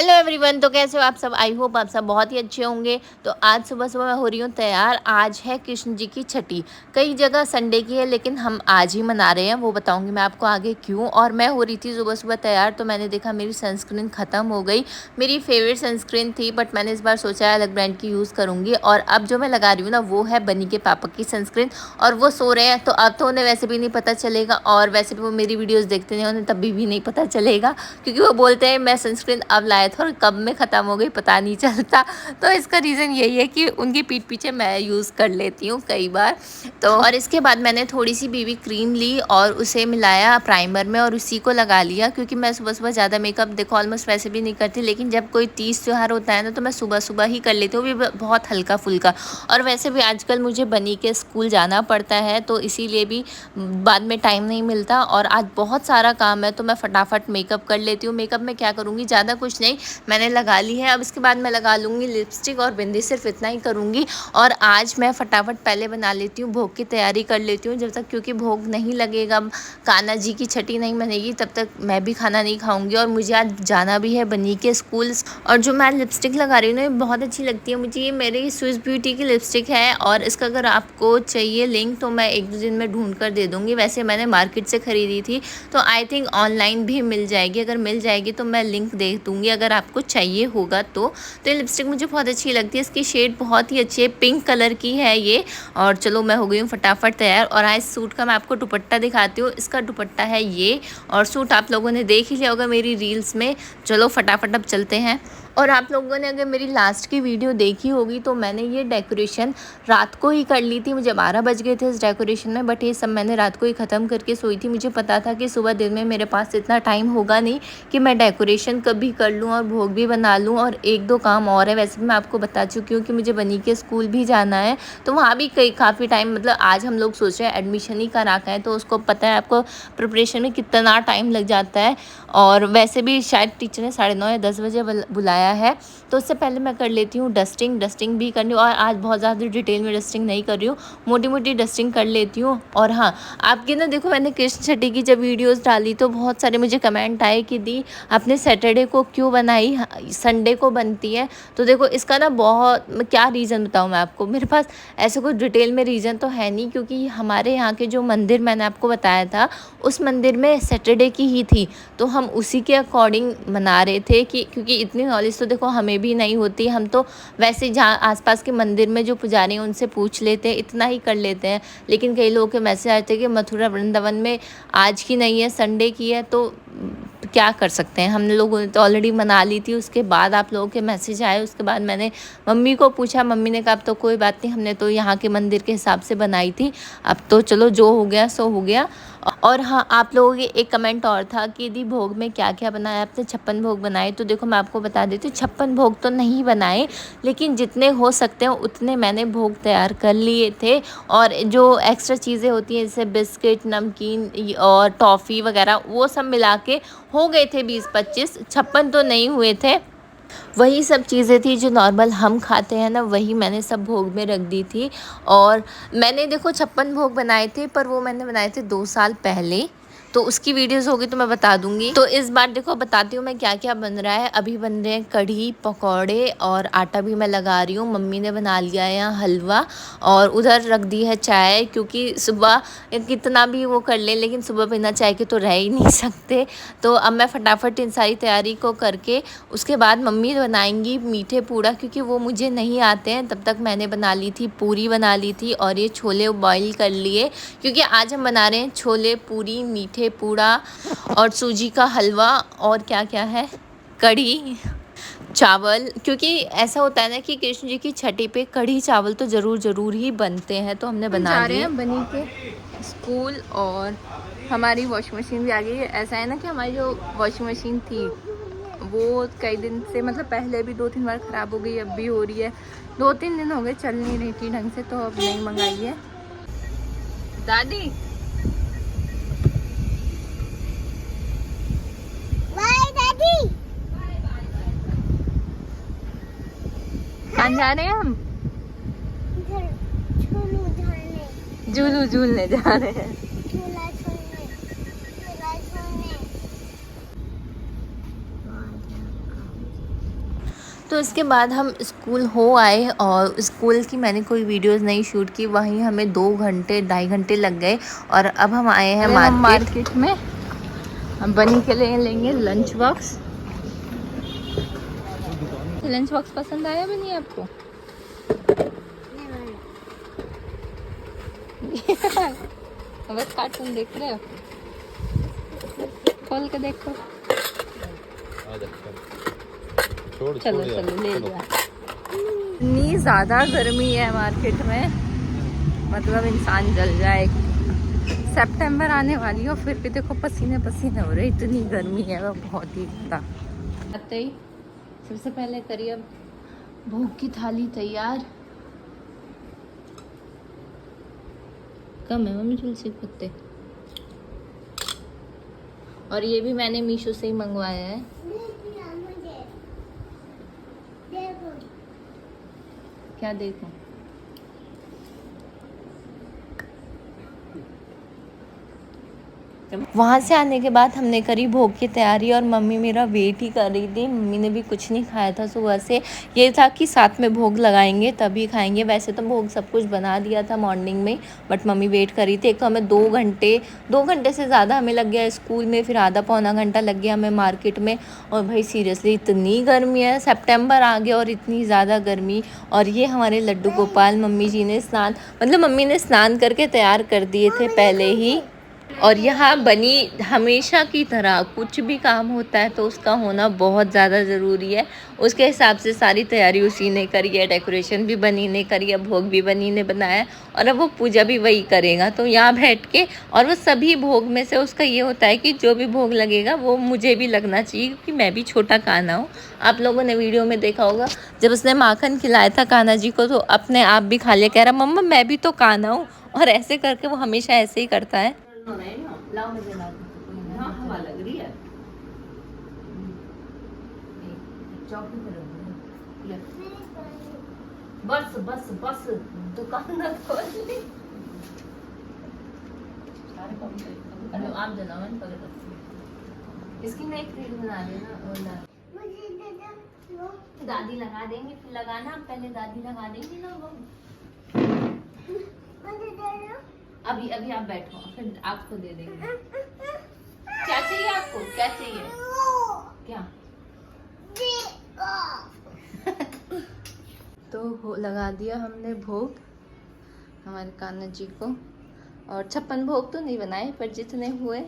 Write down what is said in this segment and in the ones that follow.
Hello everyone. तो कैसे हो आप सब? आई होप आप सब बहुत ही अच्छे होंगे। तो आज सुबह सुबह मैं हो रही हूँ तैयार। आज है कृष्ण जी की छठी। कई जगह संडे की है लेकिन हम आज ही मना रहे हैं, वो बताऊंगी मैं आपको आगे क्यों। और मैं हो रही थी सुबह सुबह तैयार, तो मैंने देखा मेरी सनस्क्रीन ख़त्म हो गई। मेरी फेवरेट सनस्क्रीन थी बट मैंने इस बार सोचा है अलग ब्रांड की यूज़ करूँगी। और अब जो मैं लगा रही हूँ ना वो है बनी के पापा की सनस्क्रीन। और वो सो रहे हैं तो अब तो उन्हें वैसे भी नहीं पता चलेगा, और वैसे भी वो मेरी वीडियोज़ देखते नहीं, उन्हें तभी भी नहीं पता चलेगा क्योंकि वो बोलते हैं मैं सनस्क्रीन अब लाया था और कब में ख़त्म हो गई पता नहीं चलता। तो इसका रीज़न यही है कि उनकी पीठ पीछे मैं यूज़ कर लेती हूँ कई बार। तो और इसके बाद मैंने थोड़ी सी बीबी क्रीम ली और उसे मिलाया प्राइमर में और उसी को लगा लिया, क्योंकि मैं सुबह सुबह ज़्यादा मेकअप देखो ऑलमोस्ट वैसे भी नहीं करती, लेकिन जब कोई तीज त्यौहार होता है ना तो मैं सुबह सुबह ही कर लेती हूँ, भी बहुत हल्का फुल्का। और वैसे भी आजकल मुझे बनी के स्कूल जाना पड़ता है तो इसीलिए भी बाद में टाइम नहीं मिलता, और आज बहुत सारा काम है तो मैं फटाफट मेकअप कर लेती हूँ। मेकअप में क्या करूँगी, ज़्यादा कुछ नहीं, मैंने लगा ली है। अब इसके बाद मैं लगा लूँगी लिपस्टिक और बिंदी, सिर्फ इतना ही करूँगी। और आज मैं फटाफट पहले बना लेती हूँ, भोग की तैयारी कर लेती हूँ जब तक, क्योंकि भोग नहीं लगेगा, कान्हा जी की छठी नहीं बनेगी तब तक मैं भी खाना नहीं खाऊंगी। और मुझे आज जाना भी है बनी के स्कूल। और जो मैं लिपस्टिक लगा रही हूँ ना ये बहुत अच्छी लगती है मुझे, ये मेरी स्विस ब्यूटी की लिपस्टिक है। और इसका अगर आपको चाहिए लिंक तो मैं एक दो दिन में ढूंढ कर दे दूँगी। वैसे मैंने मार्केट से ख़रीदी थी तो आई थिंक ऑनलाइन भी मिल जाएगी, अगर मिल जाएगी तो मैं लिंक दे दूँगी अगर आपको चाहिए होगा तो। ये लिपस्टिक मुझे बहुत अच्छी लगती है, इसकी शेड बहुत ही अच्छी है, पिंक कलर की है ये। और चलो मैं हो गई हूँ फटाफट तैयार। और आज सूट का मैं आपको दुपट्टा दिखाती हूँ, इसका दुपट्टा है ये, और सूट आप लोगों ने देख ही लिया होगा मेरी रील्स में। चलो फटाफट अब चलते हैं। और आप लोगों ने अगर मेरी लास्ट की वीडियो देखी होगी तो मैंने ये डेकोरेशन रात को ही कर ली थी, मुझे 12 बज गए थे इस डेकोरेशन में, बट ये सब मैंने रात को ही ख़त्म करके सोई थी। मुझे पता था कि सुबह दिन में मेरे पास इतना टाइम होगा नहीं कि मैं डेकोरेशन कभी कर लूँ और भोग भी बना लूँ। और एक दो काम और है, वैसे भी मैं आपको बता चुकी हूँ कि मुझे बनी के स्कूल भी जाना है, तो वहाँ भी काफ़ी टाइम, मतलब आज हम लोग सोच रहे हैं एडमिशन ही करा के हैं, तो उसको पता है आपको प्रिपरेशन में कितना टाइम लग जाता है। और वैसे भी शायद टीचर ने 9:30 या 10 बजे बुलाया है, तो उससे पहले मैं कर लेती हूँ डस्टिंग भी करनी। और आज बहुत ज़्यादा डिटेल में डस्टिंग नहीं कर रही हूँ, मोटी मोटी डस्टिंग कर लेती हूँ। और हाँ, आपके ना देखो मैंने कृष्ण छठी की जब वीडियोस डाली तो बहुत सारे मुझे कमेंट आए कि दी आपने सैटरडे को क्यों बनाई, संडे को बनती है। तो देखो इसका ना बहुत, क्या रीज़न बताऊँ मैं आपको, मेरे पास ऐसे कोई डिटेल में रीज़न तो है नहीं, क्योंकि हमारे यहाँ के जो मंदिर मैंने आपको बताया था उस मंदिर में सैटरडे की ही थी, तो हम उसी के अकॉर्डिंग मना रहे थे। कि क्योंकि इतनी नॉलेज तो देखो हमें भी नहीं होती, हम तो वैसे जहाँ आसपास के मंदिर में जो पुजारी हैं उनसे पूछ लेते हैं, इतना ही कर लेते हैं। लेकिन कई लोगों के मैसेज आए थे कि मथुरा वृंदावन में आज की नहीं है संडे की है, तो क्या कर सकते हैं, हम लोगों ने तो ऑलरेडी मना ली थी। उसके बाद आप लोगों के मैसेज आए, उसके बाद मैंने मम्मी को पूछा, मम्मी ने कहा अब तो कोई बात नहीं, हमने तो यहाँ के मंदिर के हिसाब से बनाई थी, अब तो चलो जो हो गया सो हो गया। और हाँ, आप लोगों के एक कमेंट और था कि दी भोग में क्या क्या बनाया आपने, 56 भोग बनाए। तो देखो मैं आपको बता देती हूँ, 56 भोग तो नहीं बनाए, लेकिन जितने हो सकते हैं उतने मैंने भोग तैयार कर लिए थे। और जो एक्स्ट्रा चीज़ें होती हैं जैसे बिस्किट, नमकीन और टॉफ़ी वगैरह, वो सब मिला के हो गए थे 20-25, 56 तो नहीं हुए थे। वही सब चीज़ें थी जो नॉर्मल हम खाते हैं ना, वही मैंने सब भोग में रख दी थी। और मैंने देखो 56 भोग बनाए थे, पर वो मैंने बनाए थे 2 साल पहले, तो उसकी वीडियोस होगी तो मैं बता दूंगी। तो इस बार देखो बताती हूँ मैं क्या क्या बन रहा है। अभी बन रहे हैं कढ़ी पकौड़े, और आटा भी मैं लगा रही हूँ, मम्मी ने बना लिया है यहाँ हलवा, और उधर रख दी है चाय, क्योंकि सुबह कितना भी वो कर ले लेकिन सुबह बिना चाय के तो रह ही नहीं सकते। तो अब मैं फटाफट इन सारी तैयारी को करके उसके बाद मम्मी बनाएंगी मीठे पूड़ा, क्योंकि वो मुझे नहीं आते हैं। तब तक मैंने बना ली थी, पूरी बना ली थी, और ये छोले बॉईल कर लिए, क्योंकि आज हम बना रहे हैं छोले पूरी, मीठे पूड़ा और सूजी का हलवा, और क्या क्या है, कढ़ी चावल। क्योंकि ऐसा होता है ना कि कृष्ण जी की छठी पे कढ़ी चावल तो ज़रूर ही बनते हैं, तो हमने बना लिए। हम बनी के स्कूल और हमारी वॉशिंग मशीन भी आ गई है। ऐसा है ना कि हमारी जो वॉशिंग मशीन थी वो कई दिन से, मतलब पहले भी 2-3 बार ख़राब हो गई, अब भी हो रही है, 2-3 दिन हो गए चल नहीं रही थी ढंग से, तो अब नहीं मंगाई है। दादी कहाँ जा रहे हैं हम? झूलू झूलने जा रहे हैं। तो इसके बाद हम स्कूल हो आए और स्कूल की मैंने कोई वीडियोस नहीं शूट की, वहीं हमें 2-2.5 घंटे लग गए। और अब हम आए हैं मार्केट में। हम बनी के लिए लेंगे लंच बॉक्स। लंच बॉक्स पसंद आया बनी आपको? बस कार्टून देख रहे हो? खोल के देखो। चलो चलो ले लिया। इतनी ज़्यादा गर्मी है मार्केट में, मतलब इंसान जल जाए। सितंबर आने वाली है और फिर भी देखो पसीने पसीने हो रहे, इतनी गर्मी है वो बहुत ही ज़्यादा। आते ही सबसे पहले करिए अब भोग की थाली तैयार। कम है मम्मी तुलसी के पत्ते, और ये भी मैंने मीशो से ही मंगवाया है। क्या देखो? वहाँ से आने के बाद हमने करी भोग की तैयारी और मम्मी मेरा वेट ही कर रही थी। मम्मी ने भी कुछ नहीं खाया था सुबह से। ये था कि साथ में भोग लगाएंगे तभी खाएंगे। वैसे तो भोग सब कुछ बना दिया था मॉर्निंग में, बट मम्मी वेट कर रही थी। एक तो हमें 2 घंटे से ज़्यादा हमें लग गया स्कूल में, फिर आधा पौना घंटा लग गया हमें मार्केट में। और भाई सीरियसली इतनी गर्मी है, सितंबर आ गया और इतनी ज़्यादा गर्मी। और ये हमारे लड्डू गोपाल, मम्मी जी ने मम्मी ने स्नान करके तैयार कर दिए थे पहले ही। और यहाँ बनी हमेशा की तरह कुछ भी काम होता है तो उसका होना बहुत ज़्यादा ज़रूरी है। उसके हिसाब से सारी तैयारी उसी ने करी है, डेकोरेशन भी बनी ने करी है, भोग भी बनी ने बनाया, और अब वो पूजा भी वही करेगा। तो यहाँ बैठ के, और वो सभी भोग में से उसका ये होता है कि जो भी भोग लगेगा वो मुझे भी लगना चाहिए, क्योंकि मैं भी छोटा कान्हा हूँ। आप लोगों ने वीडियो में देखा होगा जब उसने माखन खिलाया था कान्हा जी को, तो अपने आप भी खा लिया, कह रहा मम्मा मैं भी तो कान्हा हूँ। और ऐसे करके वो हमेशा ऐसे ही करता है। लाओ मुझे ला दो। हाँ हवा लग रही है। चौकी पर ले। बस बस बस दुकान ना खोल ली। अरे आप देना मन पकड़। इसकी मैं एक रील बना देना और दादी लगा देंगे, फिर लगाना पहले दादी लगा देंगी ना वो। अभी अभी आप बैठो फिर आपको दे देंगे। क्या चाहिए आपको? क्या चाहिए? क्या? तो लगा दिया हमने भोग हमारे कान्हा जी को। और 56 भोग तो नहीं बनाए, पर जितने हुए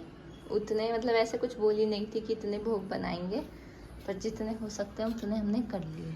उतने, मतलब ऐसे कुछ बोली नहीं थी कि इतने भोग बनाएंगे, पर जितने हो सकते हैं उतने हमने कर लिए।